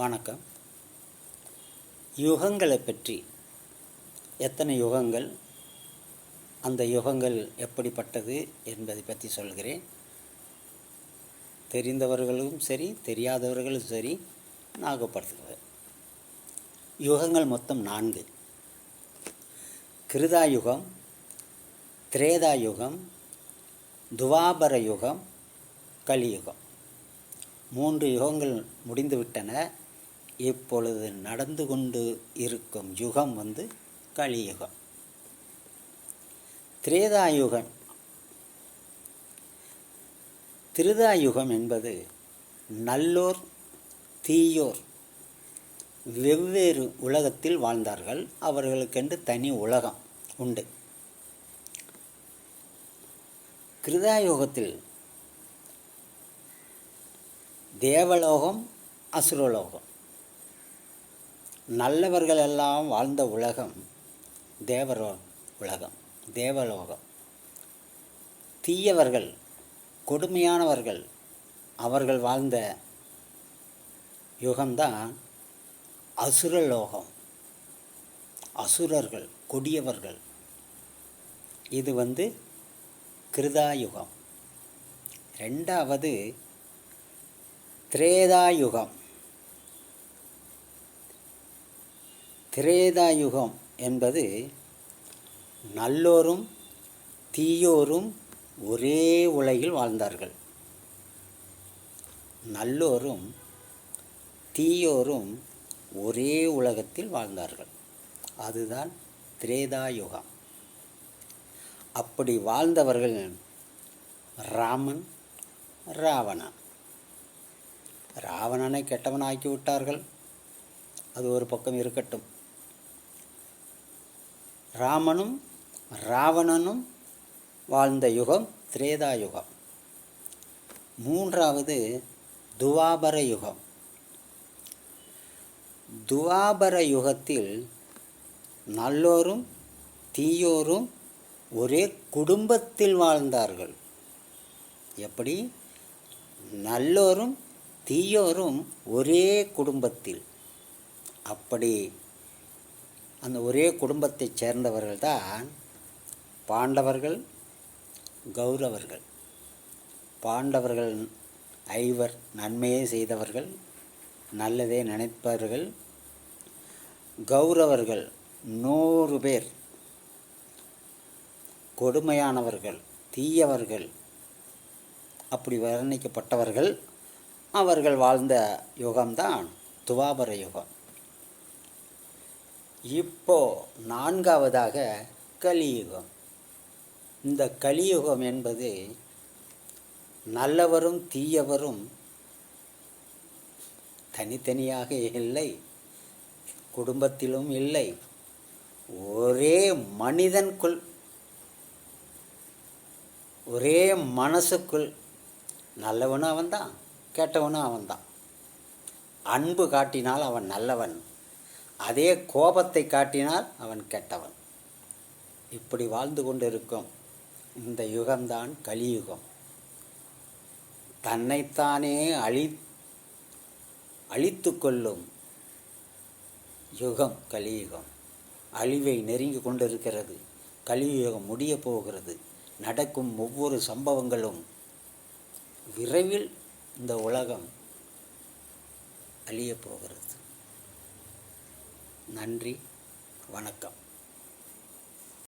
வணக்கம். யுகங்களை பற்றி எத்தனை யுகங்கள், அந்த யுகங்கள் எப்படிப்பட்டது என்பதை பற்றி சொல்கிறேன். தெரிந்தவர்களும் சரி, தெரியாதவர்களும் சரி ஞாபகப்படுத்துகிறேன். யுகங்கள் மொத்தம் 4: கிருதாயுகம், திரேதாயுகம், துவாபர யுகம், கலியுகம். 3 யுகங்கள் முடிந்துவிட்டன. இப்பொழுது நடந்து கொண்டு இருக்கும் யுகம் கலியுகம். திரேதாயுகம் என்பது நல்லோர் தீயோர் வெவ்வேறு உலகத்தில் வாழ்ந்தார்கள். அவர்களுக்கென்று தனி உலகம் உண்டு. கிருதாயுகத்தில் தேவலோகம், அசுரலோகம். நல்லவர்கள் எல்லாம் வாழ்ந்த உலகம் தேவலோகம். தீயவர்கள், கொடுமையானவர்கள், அவர்கள் வாழ்ந்த யுகம்தான் அசுரலோகம். அசுரர்கள், கொடியவர்கள். இது கிருதாயுகம். 2வது திரேதாயுகம். திரேதாயுகம் என்பது நல்லோரும் தீயோரும் ஒரே உலகில் வாழ்ந்தார்கள். நல்லோரும் தீயோரும் ஒரே உலகத்தில் வாழ்ந்தார்கள். அதுதான் திரேதாயுகம். அப்படி வாழ்ந்தவர்கள் ராமன், ராவணன். ராவணனை கெட்டவனாக்கி விட்டார்கள். அது ஒரு பக்கம் இருக்கட்டும். ராமனும் ராவணனும் வாழ்ந்த யுகம் திரேதாயுகம். 3வது துவாபர யுகம். துவாபர யுகத்தில் நல்லோரும் தீயோரும் ஒரே குடும்பத்தில் வாழ்ந்தார்கள். எப்படி? நல்லோரும் தீயோரும் ஒரே குடும்பத்தில். அப்படி அந்த ஒரே குடும்பத்தைச் சேர்ந்தவர்கள் தான் பாண்டவர்கள், கௌரவர்கள். பாண்டவர்கள் 5 நன்மையே செய்தவர்கள், நல்லதே நினைப்பவர்கள். கௌரவர்கள் 100 பேர் கொடுமையானவர்கள், தீயவர்கள். அப்படி வர்ணிக்கப்பட்டவர்கள். அவர்கள் வாழ்ந்த யுகம்தான் துவாபர யுகம். இப்போ 4வதாக கலியுகம். இந்த கலியுகம் என்பது நல்லவரும் தீயவரும் தனித்தனியாக இல்லை, குடும்பத்திலும் இல்லை, ஒரே மனிதனுக்குள், ஒரே மனசுக்குள். நல்லவனும் அவன்தான், கெட்டவனும் அவன்தான். அன்பு காட்டினால் அவன் நல்லவன், அதே கோபத்தை காட்டினால் அவன் கெட்டவன். இப்படி வாழ்ந்து கொண்டிருக்கும் இந்த யுகம்தான் கலியுகம். தன்னைத்தானே அழித்து கொள்ளும் யுகம் கலியுகம். அழிவை நெருங்கி கொண்டிருக்கிறது. கலியுகம் முடிய போகிறது. நடக்கும் ஒவ்வொரு சம்பவங்களும் விரைவில் இந்த உலகம் அழியப் போகிறது. நன்றி, வணக்கம்.